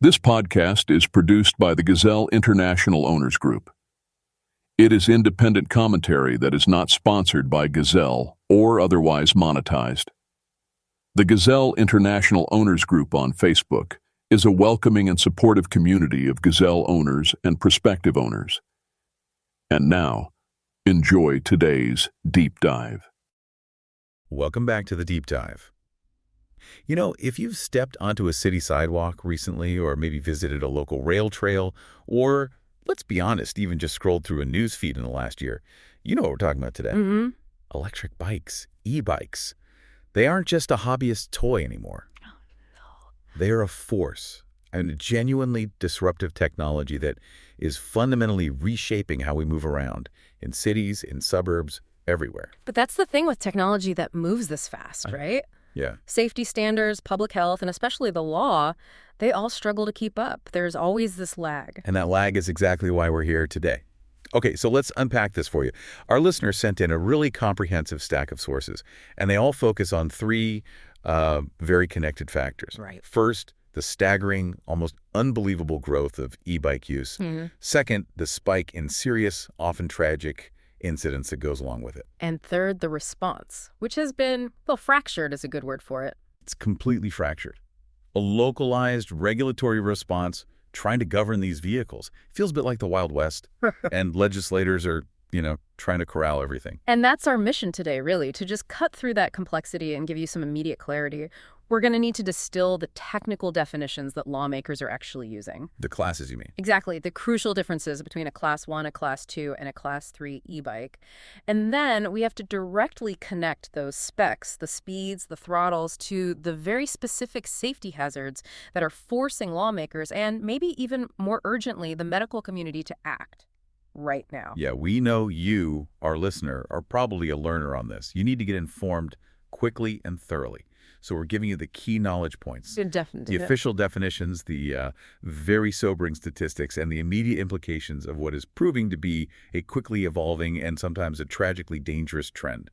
This podcast is produced by the Gazelle International Owners Group. It is independent commentary that is not sponsored by Gazelle or otherwise monetized. The Gazelle International Owners Group on Facebook is a welcoming and supportive community of Gazelle owners and prospective owners. And now, enjoy today's deep dive. Welcome back to the Deep Dive. You know, if you've stepped onto a city sidewalk recently or maybe visited a local rail trail or, let's be honest, even just scrolled through a news feed in the last year, you know what we're talking about today. Electric bikes, e-bikes. They aren't just a hobbyist toy anymore. They are a force and a genuinely disruptive technology that is fundamentally reshaping how we move around in cities, in suburbs, everywhere. But that's the thing with technology that moves this fast, right? Yeah. Safety standards, public health, and especially the law, they all struggle to keep up. There's always this lag. And that lag is exactly why we're here today. Okay, so let's unpack this for you. Our listeners sent in a really comprehensive stack of sources, and they all focus on three very connected factors. Right. First, the staggering, almost unbelievable growth of e-bike use. Second, the spike in serious, often tragic incidents that goes along with it. And third, the response, which has been, well, fractured is a good word for it. It's completely fractured. A localized regulatory response trying to govern these vehicles. It feels a bit like the Wild West, and legislators are, trying to corral everything. And that's our mission today, really, to just cut through that complexity and give you some immediate clarity. We're going to need to distill the technical definitions that lawmakers are actually using. The classes, you mean? Exactly. The crucial differences between a Class 1, a Class 2, and a Class 3 e-bike. And then we have to directly connect those specs, the speeds, the throttles, to the very specific safety hazards that are forcing lawmakers and maybe even more urgently, the medical community to act right now. Yeah, we know you, our listener, are probably a learner on this. You need to get informed quickly and thoroughly. So we're giving you the key knowledge points, Definitely. the official definitions, the very sobering statistics, and the immediate implications of what is proving to be a quickly evolving and sometimes a tragically dangerous trend.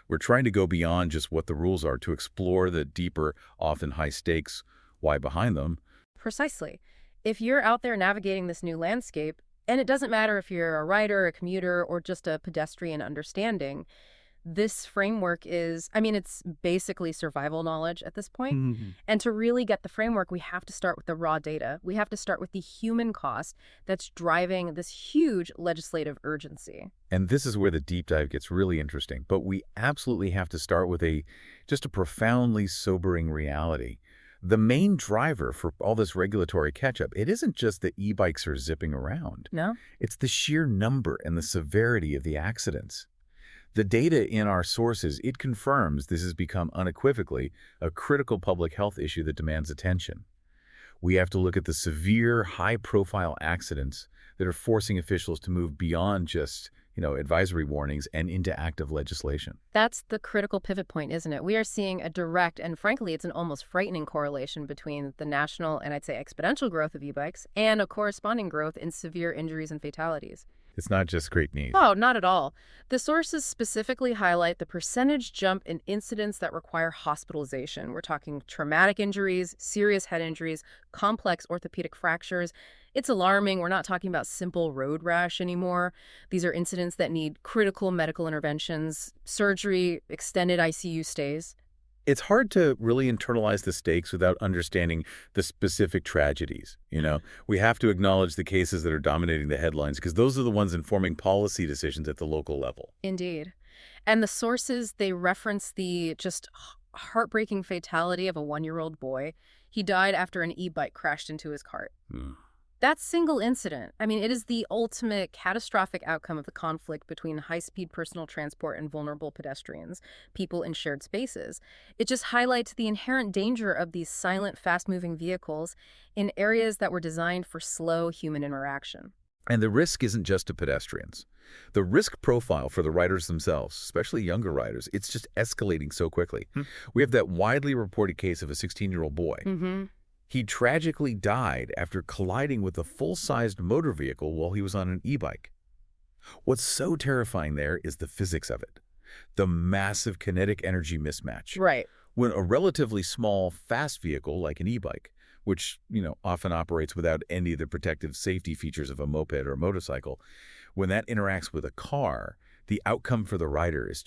We're trying to go beyond just what the rules are to explore the deeper, often high stakes, why behind them. Precisely. If you're out there navigating this new landscape, and it doesn't matter if you're a rider, a commuter, or just a pedestrian understanding, this framework is, it's basically survival knowledge at this point. And to really get the framework, we have to start with the raw data. We have to start with the human cost that's driving this huge legislative urgency. And this is where the deep dive gets really interesting. But we absolutely have to start with just a profoundly sobering reality. The main driver for all this regulatory catch-up, it isn't just that e-bikes are zipping around. No? It's the sheer number and the severity of the accidents. The data in our sources, it confirms this has become unequivocally a critical public health issue that demands attention. We have to look at the severe, high-profile accidents that are forcing officials to move beyond just, advisory warnings and into active legislation. That's the critical pivot point, isn't it? We are seeing a direct, and frankly, it's an almost frightening correlation between the national and I'd say exponential growth of e-bikes and a corresponding growth in severe injuries and fatalities. It's not just great news. Oh, not at all. The sources specifically highlight the percentage jump in incidents that require hospitalization. We're talking traumatic injuries, serious head injuries, complex orthopedic fractures. It's alarming. We're not talking about simple road rash anymore. These are incidents that need critical medical interventions, surgery, extended ICU stays. It's hard to really internalize the stakes without understanding the specific tragedies. We have to acknowledge the cases that are dominating the headlines because those are the ones informing policy decisions at the local level. Indeed. And the sources, they reference the just heartbreaking fatality of a 1-year-old boy. He died after an e-bike crashed into his cart. That single incident, it is the ultimate catastrophic outcome of the conflict between high-speed personal transport and vulnerable pedestrians, people in shared spaces. It just highlights the inherent danger of these silent, fast-moving vehicles in areas that were designed for slow human interaction. And the risk isn't just to pedestrians. The risk profile for the riders themselves, especially younger riders, it's just escalating so quickly. We have that widely reported case of a 16-year-old boy. He tragically died after colliding with a full-sized motor vehicle while he was on an e-bike. What's so terrifying there is the physics of it, the massive kinetic energy mismatch. Right. When a relatively small, fast vehicle like an e-bike which, often operates without any of the protective safety features of a moped or a motorcycle, when that interacts with a car, the outcome for the rider is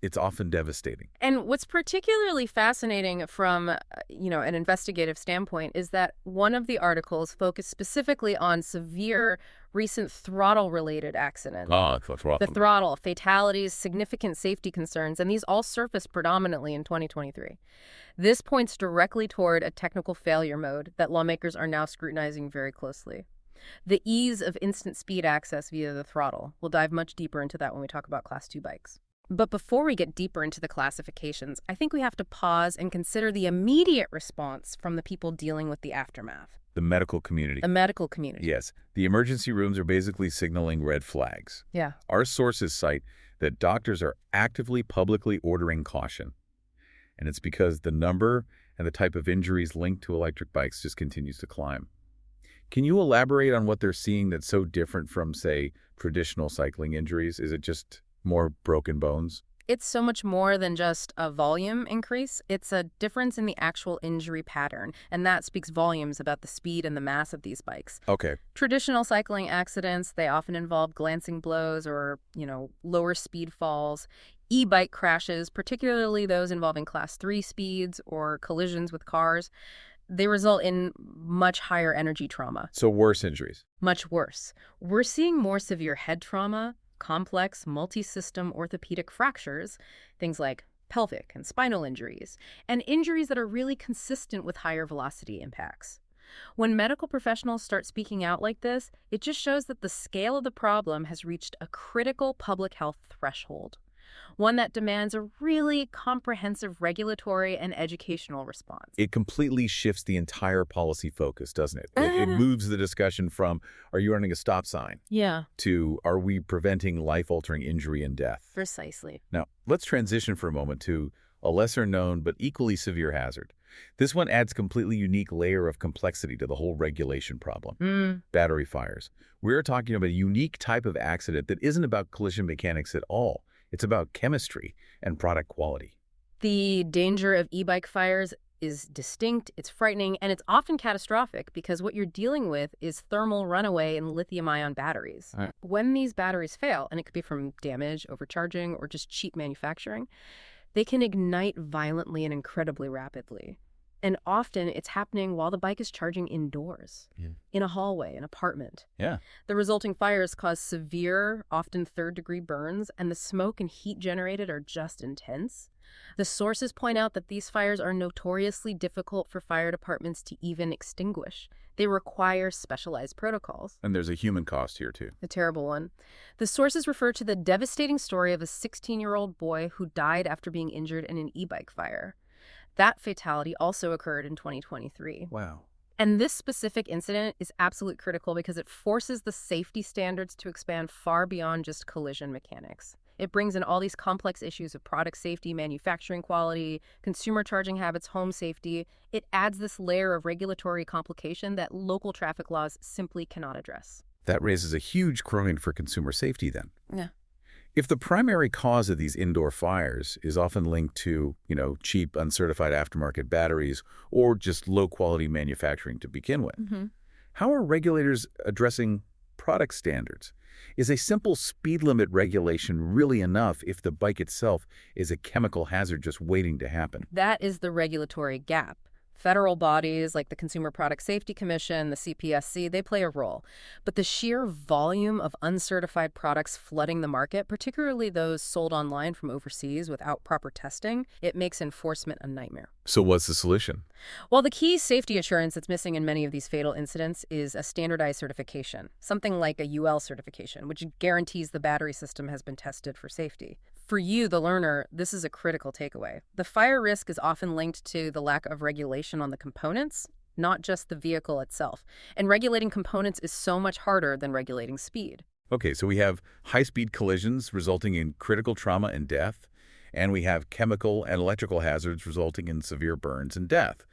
it's often devastating. And what's particularly fascinating from, an investigative standpoint is that one of the articles focused specifically on severe recent throttle-related accidents. Ah, The throttle, fatalities, significant safety concerns, and these all surfaced predominantly in 2023. This points directly toward a technical failure mode that lawmakers are now scrutinizing very closely. The ease of instant speed access via the throttle. We'll dive much deeper into that when we talk about Class 2 bikes. But before we get deeper into the classifications, I think we have to pause and consider the immediate response from the people dealing with the aftermath. The medical community. The medical community. Yes, the emergency rooms are basically signaling red flags. Yeah. Our sources cite that doctors are actively publicly ordering caution. And it's because the number and the type of injuries linked to electric bikes just continues to climb. Can you elaborate on what they're seeing that's so different from, say, traditional cycling injuries? Is it just more broken bones? It's so much more than just a volume increase. It's a difference in the actual injury pattern, and that speaks volumes about the speed and the mass of these bikes. Okay. Traditional cycling accidents, they often involve glancing blows or, lower speed falls. E-bike crashes, particularly those involving Class 3 speeds or collisions with cars, they result in much higher energy trauma. So worse injuries. Much worse. We're seeing more severe head trauma, complex multi-system orthopedic fractures, things like pelvic and spinal injuries, and injuries that are really consistent with higher velocity impacts. When medical professionals start speaking out like this, it just shows that the scale of the problem has reached a critical public health threshold, one that demands a really comprehensive regulatory and educational response. It completely shifts the entire policy focus, doesn't it? It moves the discussion from, are you running a stop sign? Yeah. To, are we preventing life-altering injury and death? Precisely. Now, let's transition for a moment to a lesser-known but equally severe hazard. This one adds a completely unique layer of complexity to the whole regulation problem. Battery fires. We're talking about a unique type of accident that isn't about collision mechanics at all. It's about chemistry and product quality. The danger of e-bike fires is distinct, it's frightening, and it's often catastrophic because what you're dealing with is thermal runaway in lithium-ion batteries. Right. When these batteries fail, and it could be from damage, overcharging, or just cheap manufacturing, they can ignite violently and incredibly rapidly. And often it's happening while the bike is charging indoors, in a hallway, an apartment. Yeah. The resulting fires cause severe, often third-degree burns, and the smoke and heat generated are just intense. The sources point out that these fires are notoriously difficult for fire departments to even extinguish. They require specialized protocols. And there's a human cost here, too. A terrible one. The sources refer to the devastating story of a 16-year-old boy who died after being injured in an e-bike fire. That fatality also occurred in 2023. Wow. And this specific incident is absolutely critical because it forces the safety standards to expand far beyond just collision mechanics. It brings in all these complex issues of product safety, manufacturing quality, consumer charging habits, home safety. It adds this layer of regulatory complication that local traffic laws simply cannot address. That raises a huge groin for consumer safety then. Yeah. If the primary cause of these indoor fires is often linked to, cheap, uncertified aftermarket batteries or just low-quality manufacturing to begin with, how are regulators addressing product standards? Is a simple speed limit regulation really enough if the bike itself is a chemical hazard just waiting to happen? That is the regulatory gap. Federal bodies like the Consumer Product Safety Commission, the CPSC, they play a role. But the sheer volume of uncertified products flooding the market, particularly those sold online from overseas without proper testing, it makes enforcement a nightmare. So what's the solution? Well, the key safety assurance that's missing in many of these fatal incidents is a standardized certification, something like a UL certification, which guarantees the battery system has been tested for safety. For you, the learner, this is a critical takeaway. The fire risk is often linked to the lack of regulation on the components, not just the vehicle itself. And regulating components is so much harder than regulating speed. Okay, so we have high-speed collisions resulting in critical trauma and death, and we have chemical and electrical hazards resulting in severe burns and death.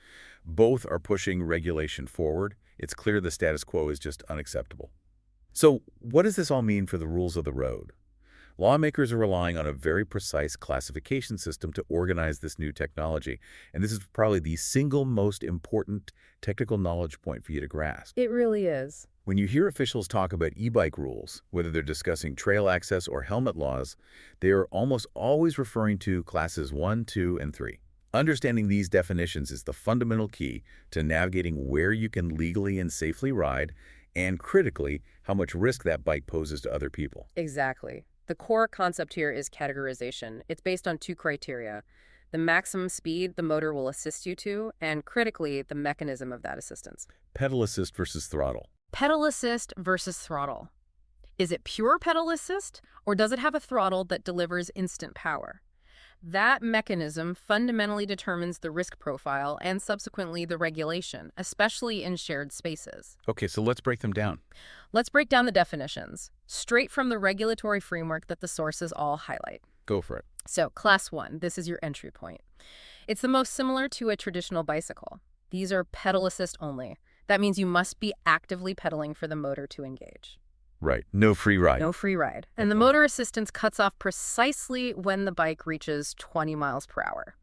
Both are pushing regulation forward. It's clear the status quo is just unacceptable. So what does this all mean for the rules of the road? Lawmakers are relying on a very precise classification system to organize this new technology, and this is probably the single most important technical knowledge point for you to grasp. It really is. When you hear officials talk about e-bike rules, whether they're discussing trail access or helmet laws, they are almost always referring to classes 1, 2, and 3. Understanding these definitions is the fundamental key to navigating where you can legally and safely ride, and critically, how much risk that bike poses to other people. Exactly. The core concept here is categorization. It's based on 2 criteria: the maximum speed the motor will assist you to, and critically, the mechanism of that assistance. Pedal assist versus throttle. Pedal assist versus throttle. Is it pure pedal assist, or does it have a throttle that delivers instant power? That mechanism fundamentally determines the risk profile and subsequently the regulation, especially in shared spaces. Okay, so let's break them down. Let's break down the definitions, straight from the regulatory framework that the sources all highlight. Go for it. So, Class 1, this is your entry point. It's the most similar to a traditional bicycle. These are pedal assist only. That means you must be actively pedaling for the motor to engage. Right. No free ride. No free ride. And the motor assistance cuts off precisely when the bike reaches 20 miles per hour.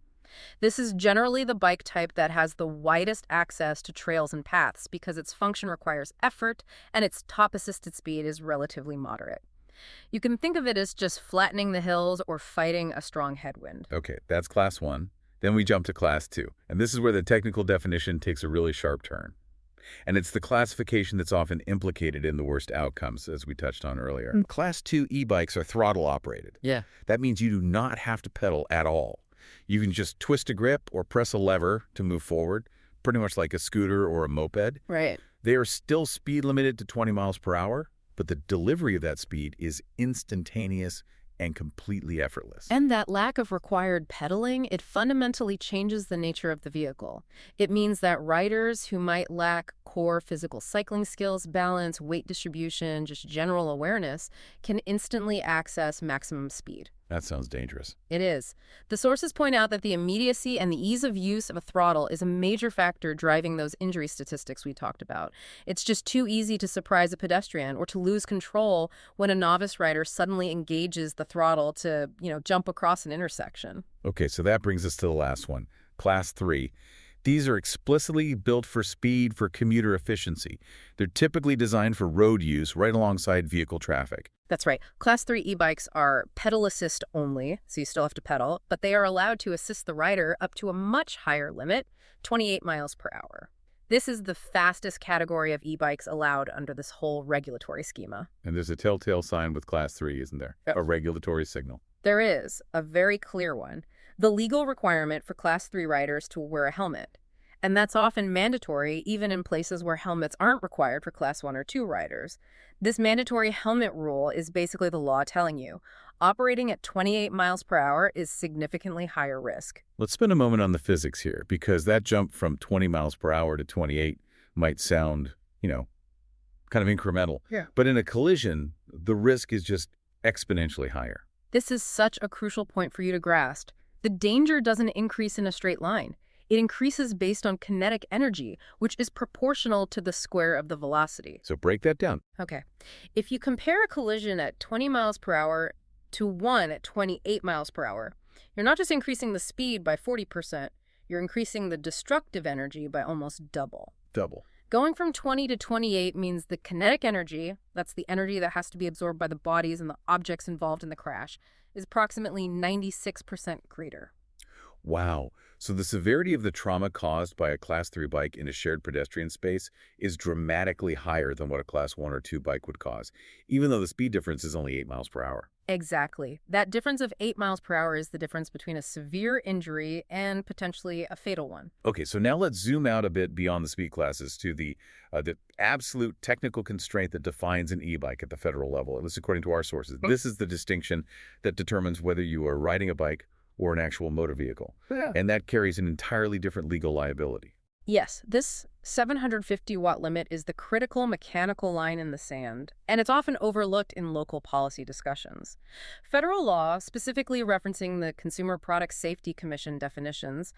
This is generally the bike type that has the widest access to trails and paths because its function requires effort and its top assisted speed is relatively moderate. You can think of it as just flattening the hills or fighting a strong headwind. Okay, that's Class 1. Then we jump to Class 2. And this is where the technical definition takes a really sharp turn. And it's the classification that's often implicated in the worst outcomes, as we touched on earlier. Class 2 e-bikes are throttle operated. Yeah. That means you do not have to pedal at all. You can just twist a grip or press a lever to move forward, pretty much like a scooter or a moped. Right. They are still speed limited to 20 miles per hour, but the delivery of that speed is instantaneous and completely effortless. And that lack of required pedaling, it fundamentally changes the nature of the vehicle. It means that riders who might lack core physical cycling skills, balance, weight distribution, just general awareness, can instantly access maximum speed. That sounds dangerous. It is. The sources point out that the immediacy and the ease of use of a throttle is a major factor driving those injury statistics we talked about. It's just too easy to surprise a pedestrian or to lose control when a novice rider suddenly engages the throttle to, jump across an intersection. Okay, so that brings us to the last one, Class 3. These are explicitly built for speed, for commuter efficiency. They're typically designed for road use right alongside vehicle traffic. That's right. Class 3 e-bikes are pedal assist only, so you still have to pedal, but they are allowed to assist the rider up to a much higher limit, 28 miles per hour. This is the fastest category of e-bikes allowed under this whole regulatory schema. And there's a telltale sign with Class 3, isn't there? Yep. A regulatory signal. There is, a very clear one. The legal requirement for Class 3 riders to wear a helmet. And that's often mandatory even in places where helmets aren't required for Class 1 or 2 riders. This mandatory helmet rule is basically the law telling you operating at 28 miles per hour is significantly higher risk. Let's spend a moment on the physics here, because that jump from 20 miles per hour to 28 might sound, kind of incremental. Yeah. But in a collision, the risk is just exponentially higher. This is such a crucial point for you to grasp. The danger doesn't increase in a straight line. It increases based on kinetic energy, which is proportional to the square of the velocity. So break that down. Okay. If you compare a collision at 20 miles per hour to one at 28 miles per hour, you're not just increasing the speed by 40%, you're increasing the destructive energy by almost double. Double. Going from 20 to 28 means the kinetic energy, that's the energy that has to be absorbed by the bodies and the objects involved in the crash, is approximately 96% greater. Wow. So the severity of the trauma caused by a Class 3 bike in a shared pedestrian space is dramatically higher than what a Class 1 or 2 bike would cause, even though the speed difference is only 8 miles per hour. Exactly. That difference of 8 miles per hour is the difference between a severe injury and potentially a fatal one. Okay, so now let's zoom out a bit beyond the speed classes to the absolute technical constraint that defines an e-bike at the federal level, at least according to our sources. This is the distinction that determines whether you are riding a bike or an actual motor vehicle. Yeah. And that carries an entirely different legal liability. Yes, this 750-watt limit is the critical mechanical line in the sand, and it's often overlooked in local policy discussions. Federal law, specifically referencing the Consumer Product Safety Commission definitions,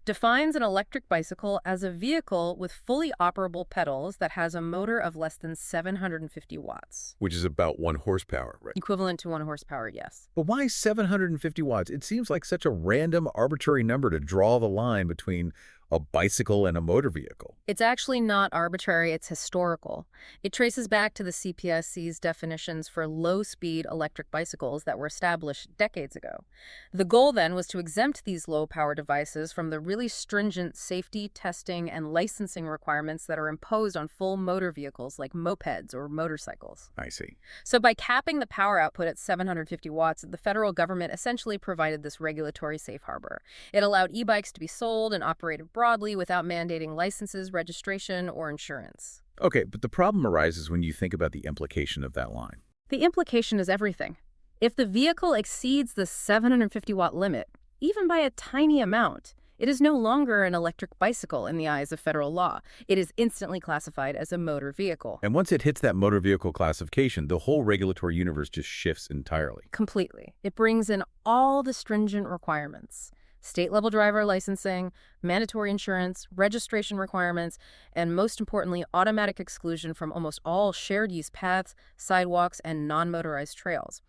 defines an electric bicycle as a vehicle with fully operable pedals that has a motor of less than 750 watts. Which is about 1 horsepower, right? Equivalent to 1 horsepower, yes. But why 750 watts? It seems like such a random, arbitrary number to draw the line between a bicycle and a motor vehicle. It's actually not arbitrary, it's historical. It traces back to the CPSC's definitions for low-speed electric bicycles that were established decades ago. The goal then was to exempt these low-power devices from the really stringent safety, testing, and licensing requirements that are imposed on full motor vehicles like mopeds or motorcycles. I see. So by capping the power output at 750 watts, the federal government essentially provided this regulatory safe harbor. It allowed e-bikes to be sold and operated broadly without mandating licenses, registration, or insurance. Okay, but the problem arises when you think about the implication of that line. The implication is everything. If the vehicle exceeds the 750-watt limit, even by a tiny amount, it is no longer an electric bicycle in the eyes of federal law. It is instantly classified as a motor vehicle. And once it hits that motor vehicle classification, the whole regulatory universe just shifts entirely. Completely. It brings in all the stringent requirements. State-level driver licensing, mandatory insurance, registration requirements, and most importantly, automatic exclusion from almost all shared-use paths, sidewalks, and non-motorized trails.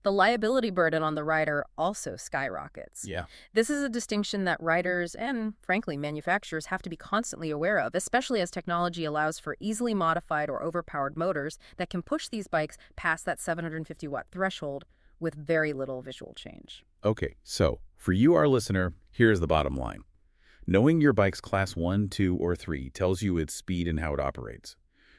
The liability burden on the rider also skyrockets. Yeah. This is a distinction that riders and, frankly, manufacturers have to be constantly aware of, especially as technology allows for easily modified or overpowered motors that can push these bikes past that 750-watt threshold with very little visual change. Okay, so for you, our listener, here's the bottom line. Knowing your bike's class 1, 2, or 3 tells you its speed and how it operates.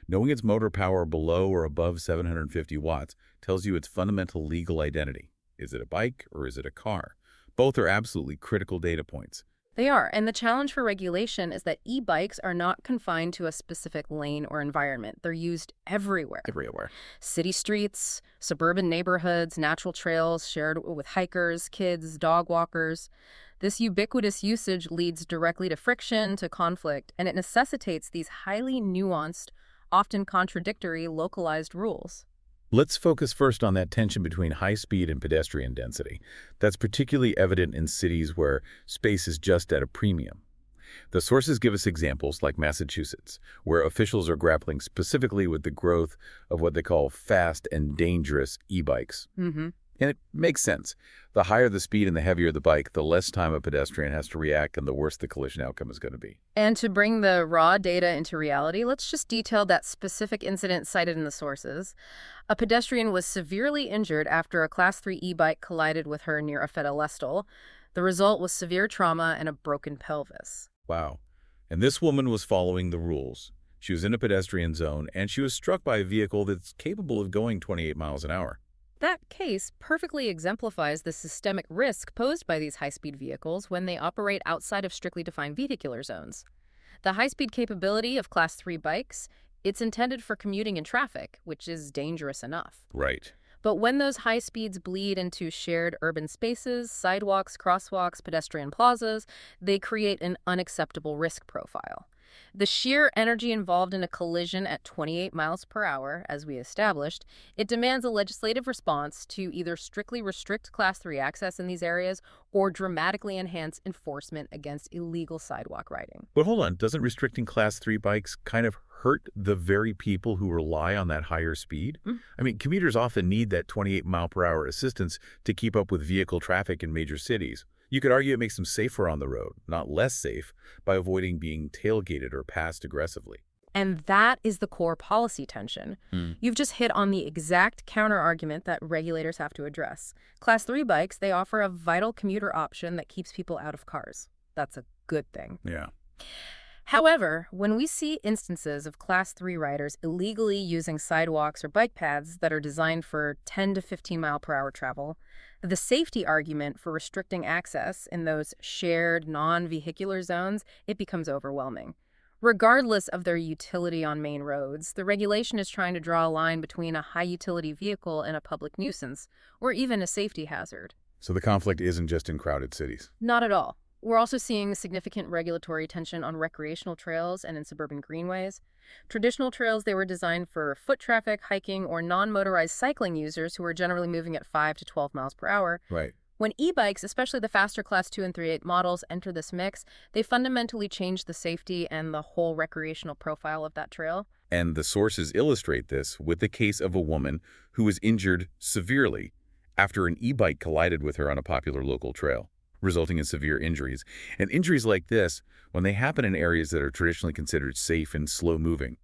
Knowing its motor power below or above 750 watts tells you its fundamental legal identity. Is it a bike or is it a car? Both are absolutely critical data points. They are, and the challenge for regulation is that e-bikes are not confined to a specific lane or environment. They're used everywhere. Everywhere. City streets, suburban neighborhoods, natural trails shared with hikers, kids, dog walkers. This ubiquitous usage leads directly to friction, to conflict, and it necessitates these highly nuanced, often contradictory, localized rules. Let's focus first on that tension between high speed and pedestrian density. That's particularly evident in cities where space is just at a premium. The sources give us examples like Massachusetts, where officials are grappling specifically with the growth of what they call fast and dangerous e-bikes. And it makes sense. The higher the speed and the heavier the bike, the less time a pedestrian has to react and the worse the collision outcome is going to be. And to bring the raw data into reality, let's just detail that specific incident cited in the sources. A pedestrian was severely injured after a Class 3 e-bike collided with her near a fatalities. The result was severe trauma and a broken pelvis. Wow. And this woman was following the rules. She was in a pedestrian zone, and she was struck by a vehicle that's capable of going 28 miles an hour. That case perfectly exemplifies the systemic risk posed by these high-speed vehicles when they operate outside of strictly defined vehicular zones. The high-speed capability of Class 3 bikes, it's intended for commuting in traffic, which is dangerous enough. Right. But when those high speeds bleed into shared urban spaces, sidewalks, crosswalks, pedestrian plazas, they create an unacceptable risk profile. The sheer energy involved in a collision at 28 miles per hour, as we established, it demands a legislative response to either strictly restrict Class 3 access in these areas or dramatically enhance enforcement against illegal sidewalk riding. But hold on, doesn't restricting Class 3 bikes kind of hurt the very people who rely on that higher speed? I mean, commuters often need that 28-mile-per-hour assistance to keep up with vehicle traffic in major cities. You could argue it makes them safer on the road, not less safe, by avoiding being tailgated or passed aggressively. And that is the core policy tension. You've just hit on the exact counter-argument that regulators have to address. Class 3 bikes, they offer a vital commuter option that keeps people out of cars. That's a good thing. Yeah. However, when we see instances of Class 3 riders illegally using sidewalks or bike paths that are designed for 10 to 15 mile per hour travel, the safety argument for restricting access in those shared non-vehicular zones, it becomes overwhelming. Regardless of their utility on main roads, the regulation is trying to draw a line between a high-utility vehicle and a public nuisance, or even a safety hazard. So the conflict isn't just in crowded cities. Not at all. We're also seeing significant regulatory tension on recreational trails and in suburban greenways. Traditional trails, they were designed for foot traffic, hiking, or non-motorized cycling users who are generally moving at 5 to 12 miles per hour. Right. When e-bikes, especially the faster Class 2 and 3.8 models, enter this mix, they fundamentally change the safety and the whole recreational profile of that trail. And the sources illustrate this with the case of a woman who was injured severely after an e-bike collided with her on a popular local trail, resulting in severe injuries. And injuries like this, when they happen in areas that are traditionally considered safe and slow-moving,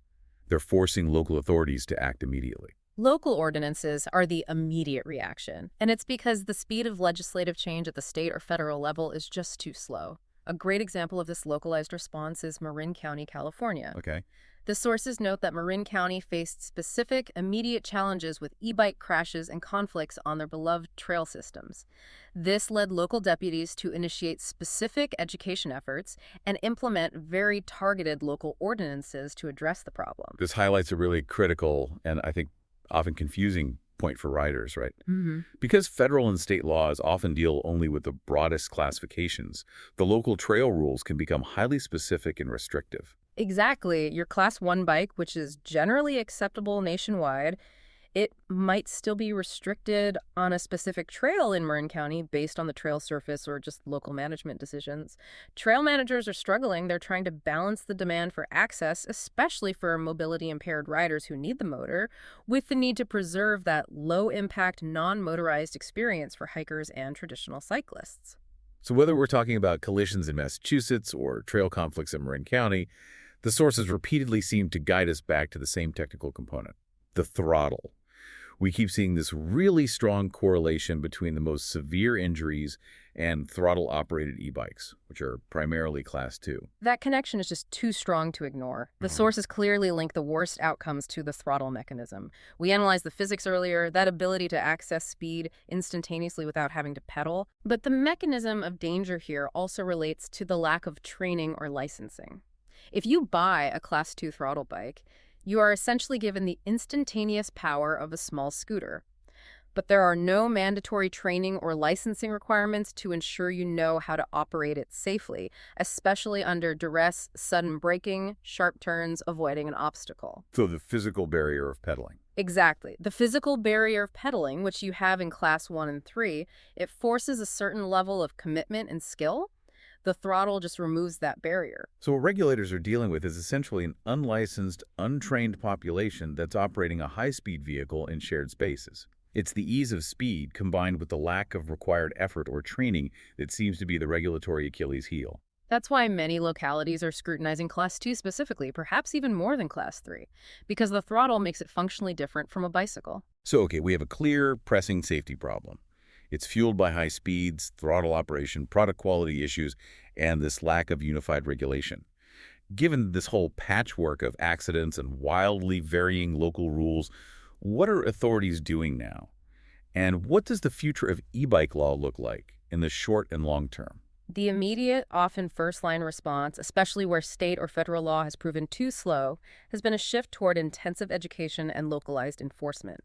they're forcing local authorities to act immediately. Local ordinances are the immediate reaction, and it's because the speed of legislative change at the state or federal level is just too slow. A great example of this localized response is Marin County, California. Okay. The sources note that Marin County faced specific, immediate challenges with e-bike crashes and conflicts on their beloved trail systems. This led local deputies to initiate specific education efforts and implement very targeted local ordinances to address the problem. This highlights a really critical and, I think, often confusing point for riders, right? Because federal and state laws often deal only with the broadest classifications, the local trail rules can become highly specific and restrictive. Exactly. Your Class 1 bike, which is generally acceptable nationwide, it might still be restricted on a specific trail in Marin County based on the trail surface or just local management decisions. Trail managers are struggling. They're trying to balance the demand for access, especially for mobility-impaired riders who need the motor, with the need to preserve that low-impact, non-motorized experience for hikers and traditional cyclists. So whether we're talking about collisions in Massachusetts or trail conflicts in Marin County, the sources repeatedly seem to guide us back to the same technical component, the throttle. We keep seeing this really strong correlation between the most severe injuries and throttle-operated e-bikes, which are primarily Class 2. That connection is just too strong to ignore. The sources clearly link the worst outcomes to the throttle mechanism. We analyzed the physics earlier, that ability to access speed instantaneously without having to pedal. But the mechanism of danger here also relates to the lack of training or licensing. If you buy a Class 2 throttle bike, you are essentially given the instantaneous power of a small scooter. But there are no mandatory training or licensing requirements to ensure you know how to operate it safely, especially under duress, sudden braking, sharp turns, avoiding an obstacle. So the physical barrier of pedaling. Exactly. The physical barrier of pedaling, which you have in Class 1 and 3, it forces a certain level of commitment and skill. The throttle just removes that barrier. So what regulators are dealing with is essentially an unlicensed, untrained population that's operating a high-speed vehicle in shared spaces. It's the ease of speed combined with the lack of required effort or training that seems to be the regulatory Achilles heel. That's why many localities are scrutinizing Class 2 specifically, perhaps even more than Class 3, because the throttle makes it functionally different from a bicycle. So, okay, we have a clear, pressing safety problem. It's fueled by high speeds, throttle operation, product quality issues, and this lack of unified regulation. Given this whole patchwork of accidents and wildly varying local rules, what are authorities doing now? And what does the future of e-bike law look like in the short and long term? The immediate, often first-line response, especially where state or federal law has proven too slow, has been a shift toward intensive education and localized enforcement.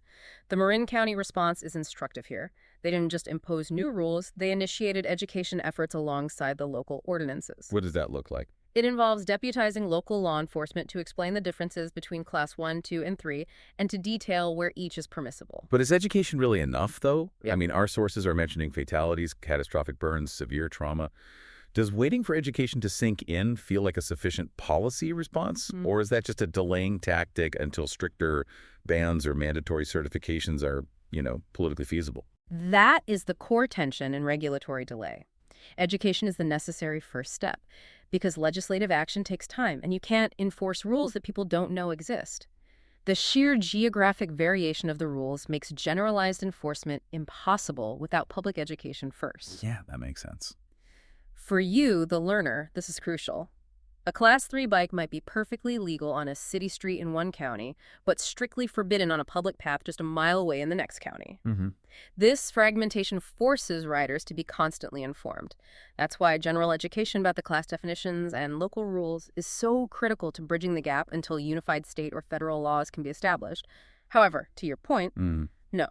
The Marin County response is instructive here. They didn't just impose new rules, they initiated education efforts alongside the local ordinances. What does that look like? It involves deputizing local law enforcement to explain the differences between Class 1, 2, and 3, and to detail where each is permissible. But is education really enough, though? Yeah. I mean, our sources are mentioning fatalities, catastrophic burns, severe trauma. Does waiting for education to sink in feel like a sufficient policy response? Or is that just a delaying tactic until stricter bans or mandatory certifications are, politically feasible? That is the core tension in regulatory delay. Education is the necessary first step, because legislative action takes time, and you can't enforce rules that people don't know exist. The sheer geographic variation of the rules makes generalized enforcement impossible without public education first. Yeah, that makes sense. For you, the learner, this is crucial. A Class 3 bike might be perfectly legal on a city street in one county, but strictly forbidden on a public path just a mile away in the next county. This fragmentation forces riders to be constantly informed. That's why general education about the class definitions and local rules is so critical to bridging the gap until unified state or federal laws can be established. However, to your point, no.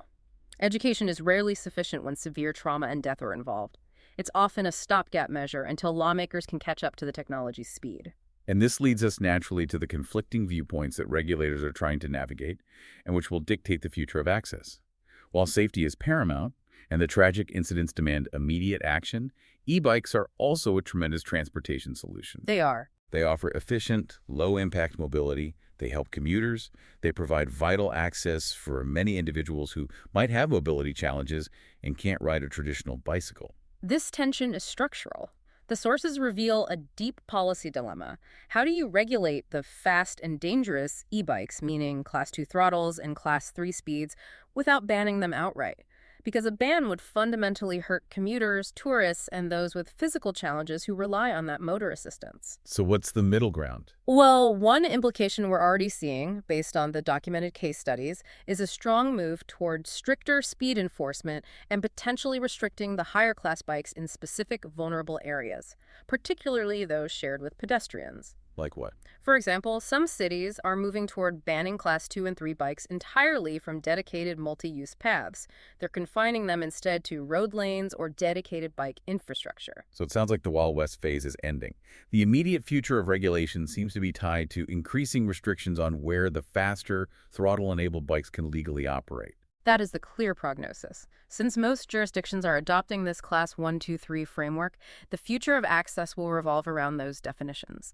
Education is rarely sufficient when severe trauma and death are involved. It's often a stopgap measure until lawmakers can catch up to the technology's speed. And this leads us naturally to the conflicting viewpoints that regulators are trying to navigate and which will dictate the future of access. While safety is paramount, And the tragic incidents demand immediate action. E-bikes are also a tremendous transportation solution. They are. They offer efficient, low-impact mobility. They help commuters. They provide vital access for many individuals who might have mobility challenges and can't ride a traditional bicycle. This tension is structural. The sources reveal a deep policy dilemma. How do you regulate the fast and dangerous e-bikes, meaning Class 2 throttles and Class 3 speeds, without banning them outright? Because a ban would fundamentally hurt commuters, tourists, and those with physical challenges who rely on that motor assistance. So what's the middle ground? Well, one implication we're already seeing, based on the documented case studies, is a strong move toward stricter speed enforcement and potentially restricting the higher class bikes in specific vulnerable areas, particularly those shared with pedestrians. Like what? For example, some cities are moving toward banning Class 2 and 3 bikes entirely from dedicated multi-use paths. They're confining them instead to road lanes or dedicated bike infrastructure. So it sounds like the Wild West phase is ending. The immediate future of regulation seems to be tied to increasing restrictions on where the faster, throttle-enabled bikes can legally operate. That is the clear prognosis. Since most jurisdictions are adopting this Class 1, 2, 3 framework, the future of access will revolve around those definitions.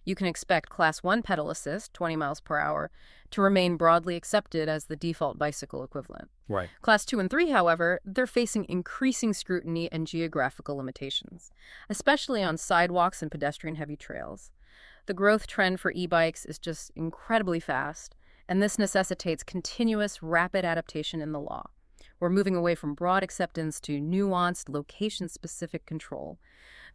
You can expect Class 1 pedal assist, 20 miles per hour, to remain broadly accepted as the default bicycle equivalent. Right. Class 2 and 3, however, they're facing increasing scrutiny and geographical limitations, especially on sidewalks and pedestrian-heavy trails. The growth trend for e-bikes is just incredibly fast, and this necessitates continuous, rapid adaptation in the law. We're moving away from broad acceptance to nuanced, location-specific control.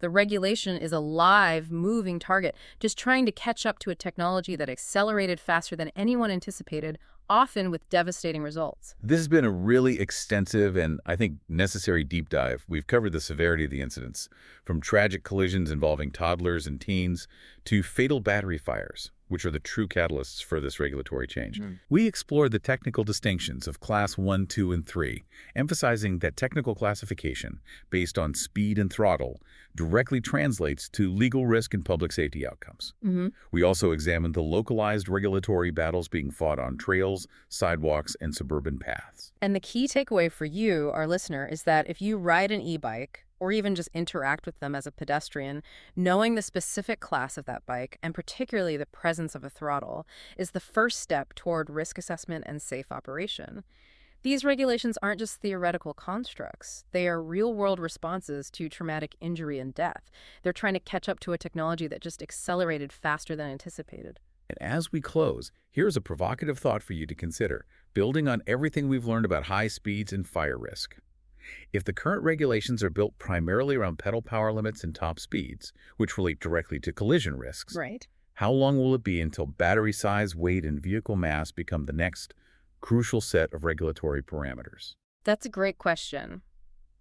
The regulation is a live, moving target, just trying to catch up to a technology that accelerated faster than anyone anticipated, often with devastating results. This has been a really extensive and, I think, necessary deep dive. We've covered the severity of the incidents, from tragic collisions involving toddlers and teens to fatal battery fires, which are the true catalysts for this regulatory change. We explored the technical distinctions of Class 1, 2, and 3, emphasizing that technical classification based on speed and throttle directly translates to legal risk and public safety outcomes. We also examined the localized regulatory battles being fought on trails, sidewalks, and suburban paths. And the key takeaway for you, our listener, is that if you ride an e-bike, or even just interact with them as a pedestrian, knowing the specific class of that bike, and particularly the presence of a throttle, is the first step toward risk assessment and safe operation. These regulations aren't just theoretical constructs. They are real-world responses to traumatic injury and death. They're trying to catch up to a technology that just accelerated faster than anticipated. And as we close, here's a provocative thought for you to consider, building on everything we've learned about high speeds and fire risk. If the current regulations are built primarily around pedal power limits and top speeds, which relate directly to collision risks, Right. how long will it be until battery size, weight, and vehicle mass become the next crucial set of regulatory parameters? That's a great question.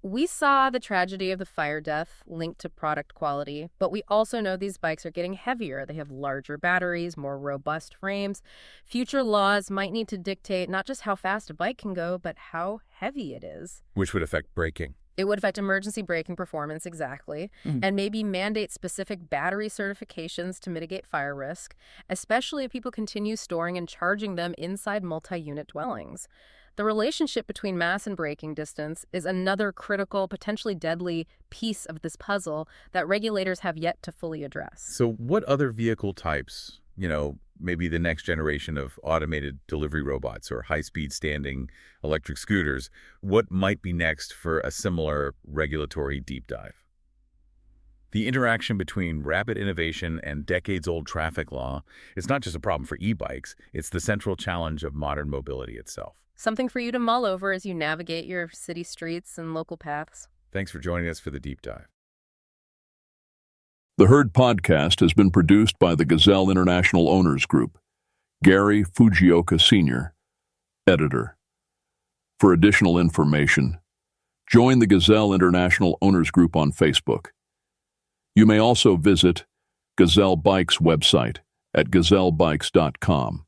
We saw the tragedy of the fire death linked to product quality, but we also know these bikes are getting heavier. They have larger batteries, more robust frames. Future laws might need to dictate not just how fast a bike can go, but how heavy it is. Which would affect braking. It would affect emergency braking performance, exactly, and maybe mandate specific battery certifications to mitigate fire risk, especially if people continue storing and charging them inside multi-unit dwellings. The relationship between mass and braking distance is another critical, potentially deadly piece of this puzzle that regulators have yet to fully address. So what other vehicle types, maybe the next generation of automated delivery robots or high-speed standing electric scooters, what might be next for a similar regulatory deep dive? The interaction between rapid innovation and decades-old traffic law is not just a problem for e-bikes, it's the central challenge of modern mobility itself. Something for you to mull over as you navigate your city streets and local paths. Thanks for joining us for the deep dive. The Herd podcast has been produced by the Gazelle International Owners Group. Gary Fujioka Sr., editor. For additional information, join the Gazelle International Owners Group on Facebook. You may also visit Gazelle Bikes website at gazellebikes.com.